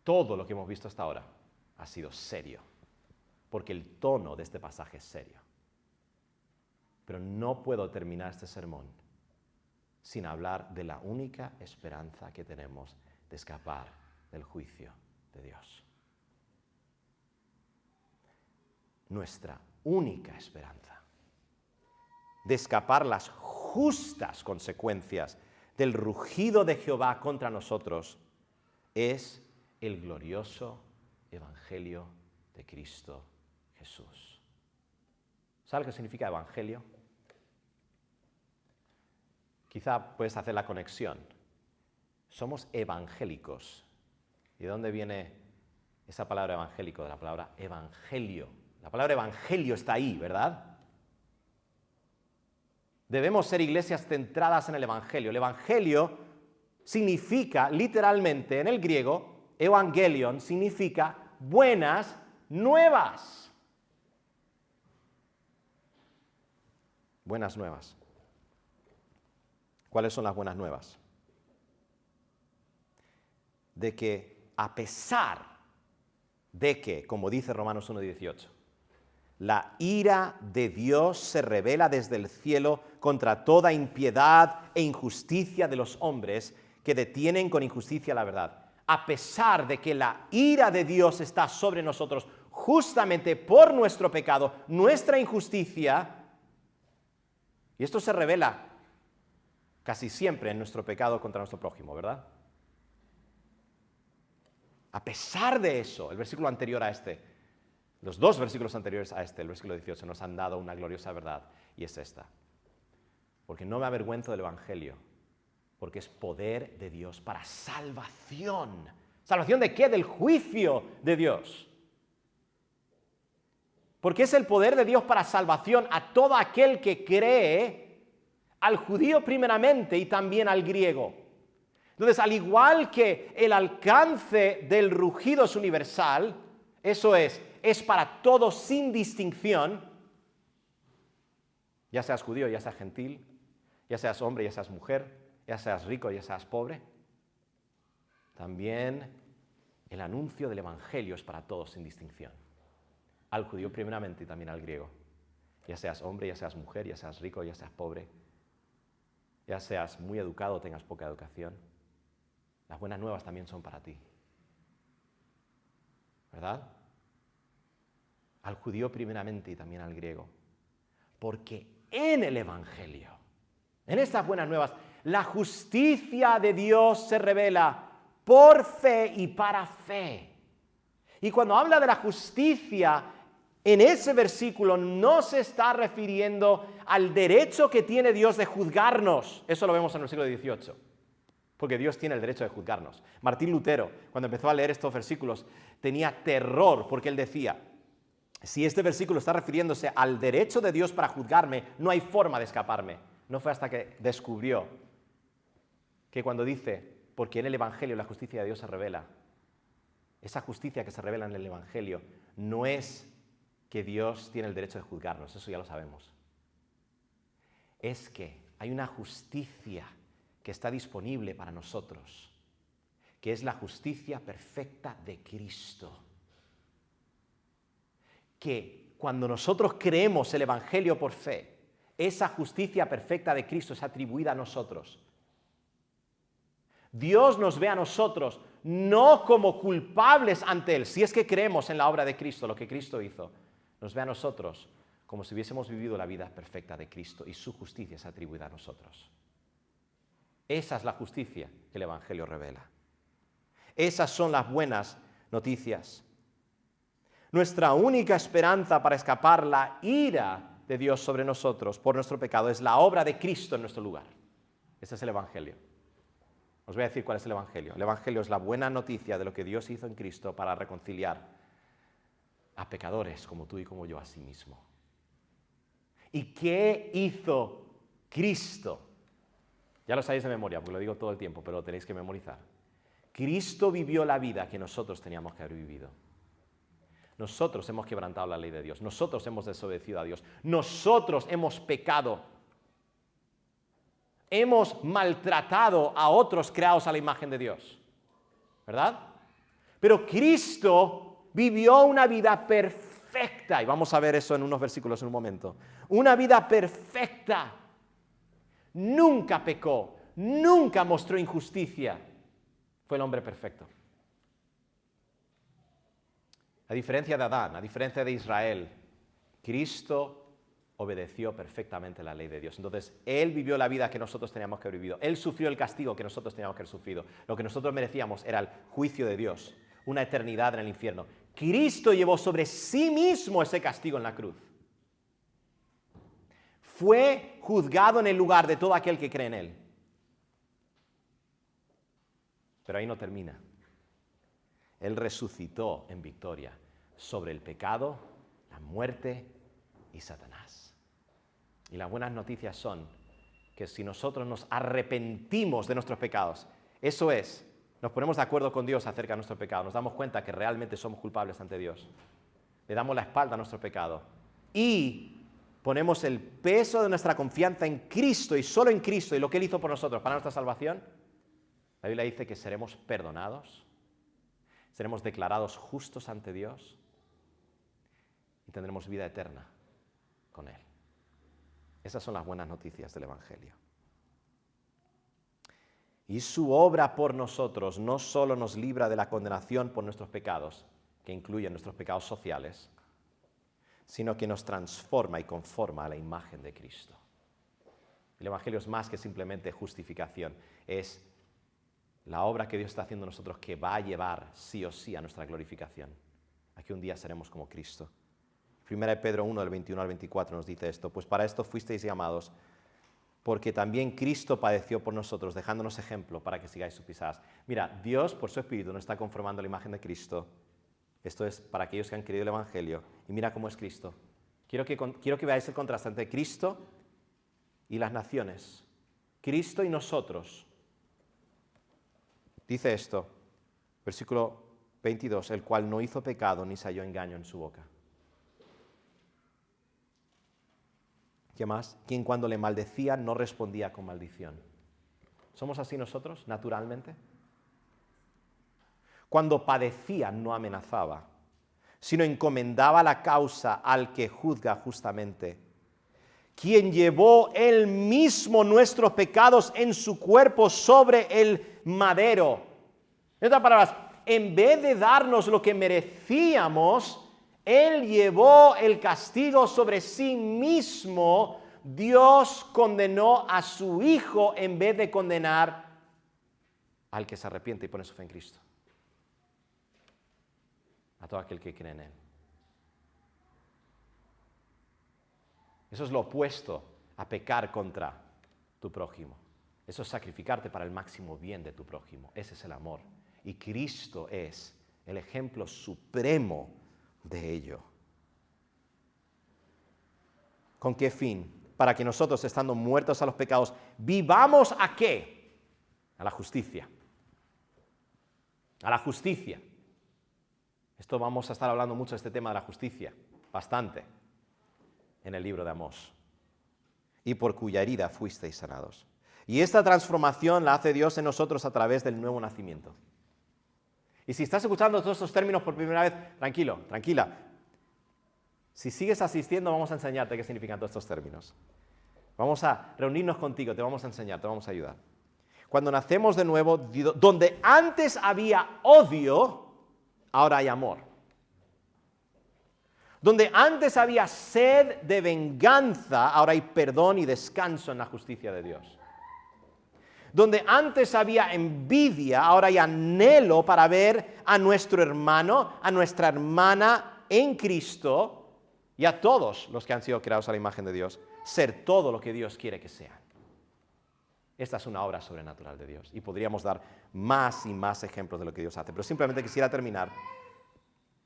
Todo lo que hemos visto hasta ahora ha sido serio, porque el tono de este pasaje es serio. Pero no puedo terminar este sermón sin hablar de la única esperanza que tenemos de escapar del juicio de Dios. Nuestra única esperanza de escapar las justas consecuencias del rugido de Jehová contra nosotros es el glorioso evangelio de Cristo Jesús. ¿Sabe lo que significa evangelio? quizá puedes hacer la conexión. Somos evangélicos. ¿Y de dónde viene esa palabra evangélico? De la palabra evangelio. La palabra evangelio está ahí, ¿verdad? Debemos ser iglesias centradas en el evangelio. El evangelio significa, literalmente en el griego, evangelion significa buenas nuevas. Buenas nuevas. ¿Cuáles son las buenas nuevas? De que a pesar de que, como dice Romanos 1:18, la ira de Dios se revela desde el cielo contra toda impiedad e injusticia de los hombres que detienen con injusticia la verdad. A pesar de que la ira de Dios está sobre nosotros justamente por nuestro pecado, nuestra injusticia, y esto se revela casi siempre en nuestro pecado contra nuestro prójimo, ¿verdad? A pesar de eso, el versículo anterior a este, los dos versículos anteriores a este, el versículo 18, nos han dado una gloriosa verdad, y es esta. Porque no me avergüenzo del Evangelio, porque es poder de Dios para salvación. ¿Salvación de qué? Del juicio de Dios. Porque es el poder de Dios para salvación a todo aquel que cree, al judío primeramente y también al griego. Entonces, al igual que el alcance del rugido es universal, eso es para todos sin distinción, ya seas judío, ya seas gentil, ya seas hombre, ya seas mujer, ya seas rico, ya seas pobre. También el anuncio del Evangelio es para todos sin distinción. Al judío primeramente y también al griego. Ya seas hombre, ya seas mujer, ya seas rico, ya seas pobre, ya seas muy educado o tengas poca educación. Las buenas nuevas también son para ti. ¿Verdad? Al judío primeramente y también al griego. Porque en el Evangelio, en estas buenas nuevas, la justicia de Dios se revela por fe y para fe. Y cuando habla de la justicia, en ese versículo no se está refiriendo al derecho que tiene Dios de juzgarnos. Eso lo vemos en el versículo 18. Porque Dios tiene el derecho de juzgarnos. Martín Lutero, cuando empezó a leer estos versículos, tenía terror porque él decía, si este versículo está refiriéndose al derecho de Dios para juzgarme, no hay forma de escaparme. No fue hasta que descubrió que cuando dice, porque en el Evangelio la justicia de Dios se revela, esa justicia que se revela en el Evangelio no es que Dios tiene el derecho de juzgarnos, eso ya lo sabemos. Es que hay una justicia que está disponible para nosotros, que es la justicia perfecta de Cristo. Que cuando nosotros creemos el Evangelio por fe, esa justicia perfecta de Cristo es atribuida a nosotros. Dios nos ve a nosotros no como culpables ante Él, si es que creemos en la obra de Cristo, lo que Cristo hizo. Nos ve a nosotros como si hubiésemos vivido la vida perfecta de Cristo y su justicia es atribuida a nosotros. Esa es la justicia que el Evangelio revela. Esas son las buenas noticias. Nuestra única esperanza para escapar la ira de Dios sobre nosotros por nuestro pecado es la obra de Cristo en nuestro lugar. Ese es el Evangelio. Os voy a decir cuál es el Evangelio. El Evangelio es la buena noticia de lo que Dios hizo en Cristo para reconciliar a pecadores como tú y como yo a sí mismo. ¿Y qué hizo Cristo? Ya lo sabéis de memoria, porque lo digo todo el tiempo, pero lo tenéis que memorizar. Cristo vivió la vida que nosotros teníamos que haber vivido. Nosotros hemos quebrantado la ley de Dios. Nosotros hemos desobedecido a Dios. Nosotros hemos pecado. Hemos maltratado a otros creados a la imagen de Dios. ¿Verdad? Pero Cristo vivió una vida perfecta. Y vamos a ver eso en unos versículos en un momento. Una vida perfecta. Nunca pecó, nunca mostró injusticia. Fue el hombre perfecto. A diferencia de Adán, a diferencia de Israel, Cristo obedeció perfectamente la ley de Dios. Entonces, Él vivió la vida que nosotros teníamos que haber vivido. Él sufrió el castigo que nosotros teníamos que haber sufrido. Lo que nosotros merecíamos era el juicio de Dios, una eternidad en el infierno. Cristo llevó sobre sí mismo ese castigo en la cruz. Fue juzgado en el lugar de todo aquel que cree en Él. Pero ahí no termina. Él resucitó en victoria sobre el pecado, la muerte y Satanás. Y las buenas noticias son que si nosotros nos arrepentimos de nuestros pecados, eso es, nos ponemos de acuerdo con Dios acerca de nuestro pecado, nos damos cuenta que realmente somos culpables ante Dios, le damos la espalda a nuestro pecado y ponemos el peso de nuestra confianza en Cristo y solo en Cristo y lo que Él hizo por nosotros para nuestra salvación, la Biblia dice que seremos perdonados, seremos declarados justos ante Dios y tendremos vida eterna con Él. Esas son las buenas noticias del Evangelio. Y su obra por nosotros no solo nos libra de la condenación por nuestros pecados, que incluyen nuestros pecados sociales, sino que nos transforma y conforma a la imagen de Cristo. El Evangelio es más que simplemente justificación, es la obra que Dios está haciendo en nosotros que va a llevar sí o sí a nuestra glorificación, a que un día seremos como Cristo. 1 Pedro 1, del 21 al 24 nos dice esto, pues para esto fuisteis llamados, porque también Cristo padeció por nosotros, dejándonos ejemplo para que sigáis sus pisadas. Mira, Dios por su Espíritu nos está conformando a la imagen de Cristo. Esto es para aquellos que han creído el Evangelio. Y mira cómo es Cristo. Quiero que veáis el contraste entre Cristo y las naciones. Cristo y nosotros. Dice esto, versículo 22, el cual no hizo pecado ni se halló engaño en su boca. ¿Qué más? Quien cuando le maldecía no respondía con maldición. ¿Somos así nosotros, naturalmente? Cuando padecía no amenazaba, sino encomendaba la causa al que juzga justamente. Quien llevó él mismo nuestros pecados en su cuerpo sobre el madero. En otras palabras, en vez de darnos lo que merecíamos, Él llevó el castigo sobre sí mismo. Dios condenó a su Hijo en vez de condenar al que se arrepiente y pone su fe en Cristo. A todo aquel que cree en Él. Eso es lo opuesto a pecar contra tu prójimo. Eso es sacrificarte para el máximo bien de tu prójimo. Ese es el amor. Y Cristo es el ejemplo supremo de ello. ¿Con qué fin? Para que nosotros, estando muertos a los pecados, vivamos ¿a qué? A la justicia. A la justicia. Esto vamos a estar hablando mucho de este tema de la justicia, bastante, en el libro de Amós. Y por cuya herida fuisteis sanados. Y esta transformación la hace Dios en nosotros a través del nuevo nacimiento. Y si estás escuchando todos estos términos por primera vez, tranquilo, tranquila. Si sigues asistiendo, vamos a enseñarte qué significan todos estos términos. Vamos a reunirnos contigo, te vamos a enseñar, te vamos a ayudar. Cuando nacemos de nuevo, donde antes había odio, ahora hay amor. Donde antes había sed de venganza, ahora hay perdón y descanso en la justicia de Dios. Donde antes había envidia, ahora hay anhelo para ver a nuestro hermano, a nuestra hermana en Cristo y a todos los que han sido creados a la imagen de Dios, ser todo lo que Dios quiere que sean. Esta es una obra sobrenatural de Dios y podríamos dar más y más ejemplos de lo que Dios hace, pero simplemente quisiera terminar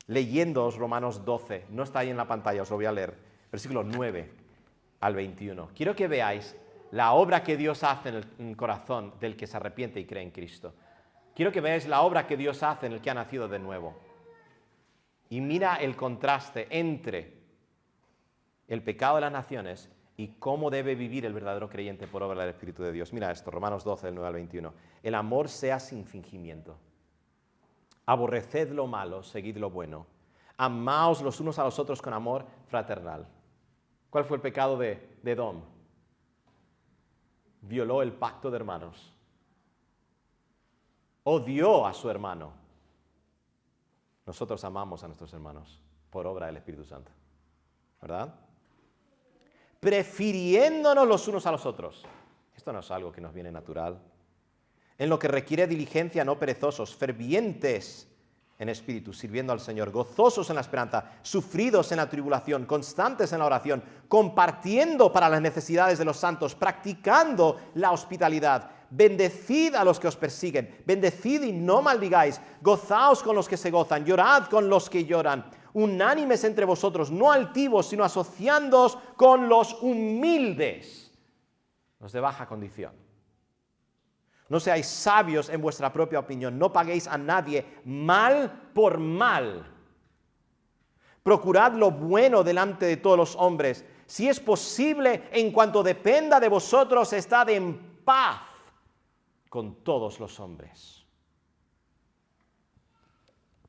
leyéndoos Romanos 12, no está ahí en la pantalla, os lo voy a leer, versículos 9 al 21. Quiero que veáis la obra que Dios hace en el corazón del que se arrepiente y cree en Cristo. Quiero que veáis la obra que Dios hace en el que ha nacido de nuevo. Y mira el contraste entre el pecado de las naciones y cómo debe vivir el verdadero creyente por obra del Espíritu de Dios. Mira esto, Romanos 12, del 9 al 21. El amor sea sin fingimiento. Aborreced lo malo, seguid lo bueno. Amaos los unos a los otros con amor fraternal. ¿Cuál fue el pecado de Edom? Violó el pacto de hermanos. Odió a su hermano. Nosotros amamos a nuestros hermanos por obra del Espíritu Santo. ¿Verdad? Prefiriéndonos los unos a los otros. Esto no es algo que nos viene natural. En lo que requiere diligencia, no perezosos, fervientes en espíritu, sirviendo al Señor, gozosos en la esperanza, sufridos en la tribulación, constantes en la oración, compartiendo para las necesidades de los santos, practicando la hospitalidad. bendecid a los que os persiguen, bendecid y no maldigáis, gozaos con los que se gozan, llorad con los que lloran, unánimes entre vosotros, no altivos, sino asociándoos con los humildes, los de baja condición. No seáis sabios en vuestra propia opinión, no paguéis a nadie mal por mal. Procurad lo bueno delante de todos los hombres. Si es posible, en cuanto dependa de vosotros, estad en paz con todos los hombres.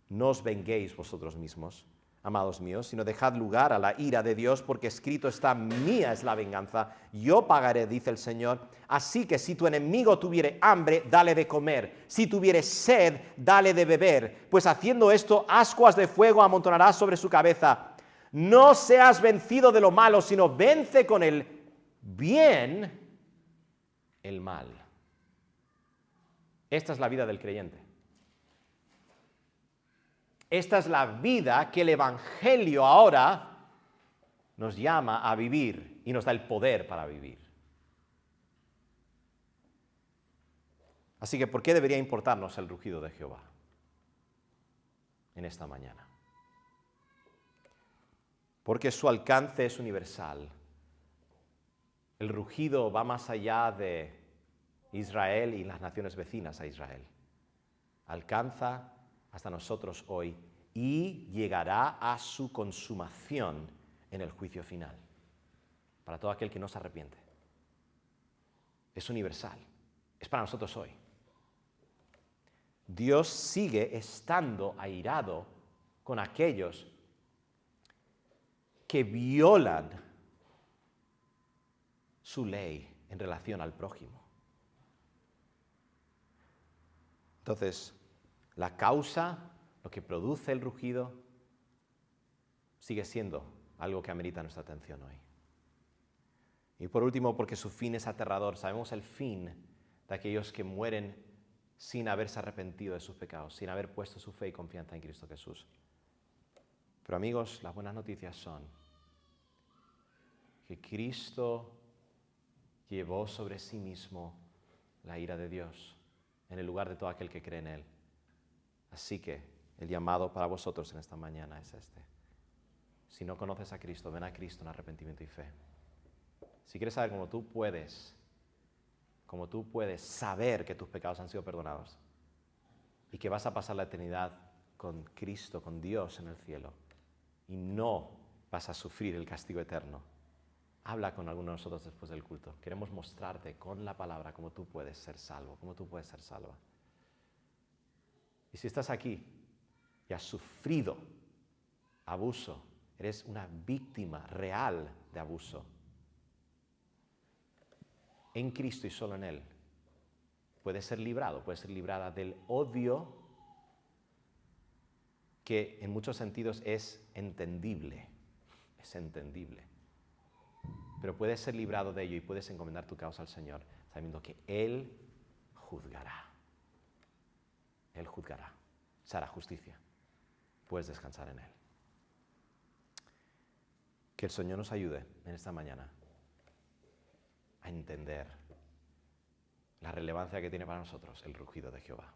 No os venguéis vosotros mismos, amados míos, sino dejad lugar a la ira de Dios, porque escrito está: mía es la venganza, yo pagaré, dice el Señor. Así que si tu enemigo tuviere hambre, dale de comer; si tuviere sed, dale de beber, pues haciendo esto, ascuas de fuego amontonarás sobre su cabeza. No seas vencido de lo malo, sino vence con el bien el mal. Esta es la vida del creyente. Esta es la vida que el Evangelio ahora nos llama a vivir y nos da el poder para vivir. Así que, ¿por qué debería importarnos el rugido de Jehová en esta mañana? Porque su alcance es universal. El rugido va más allá de Israel y las naciones vecinas a Israel. Alcanza hasta nosotros hoy y llegará a su consumación en el juicio final, para todo aquel que no se arrepiente. Es universal, es para nosotros hoy. Dios sigue estando airado con aquellos que violan su ley en relación al prójimo. Entonces, la causa, lo que produce el rugido, sigue siendo algo que amerita nuestra atención hoy. Y por último, porque su fin es aterrador. Sabemos el fin de aquellos que mueren sin haberse arrepentido de sus pecados, sin haber puesto su fe y confianza en Cristo Jesús. Pero amigos, las buenas noticias son que Cristo llevó sobre sí mismo la ira de Dios en el lugar de todo aquel que cree en Él. Así que el llamado para vosotros en esta mañana es este. Si no conoces a Cristo, ven a Cristo en arrepentimiento y fe. Si quieres saber cómo tú puedes saber que tus pecados han sido perdonados y que vas a pasar la eternidad con Cristo, con Dios en el cielo, y no vas a sufrir el castigo eterno, habla con alguno de nosotros después del culto. Queremos mostrarte con la palabra cómo tú puedes ser salvo, cómo tú puedes ser salva. Y si estás aquí y has sufrido abuso, eres una víctima real de abuso, en Cristo y solo en Él, puedes ser librado, puedes ser librada del odio que en muchos sentidos es entendible, pero puedes ser librado de ello y puedes encomendar tu causa al Señor, sabiendo que Él juzgará. Él juzgará, se hará justicia. Puedes descansar en Él. Que el Señor nos ayude en esta mañana a entender la relevancia que tiene para nosotros el rugido de Jehová.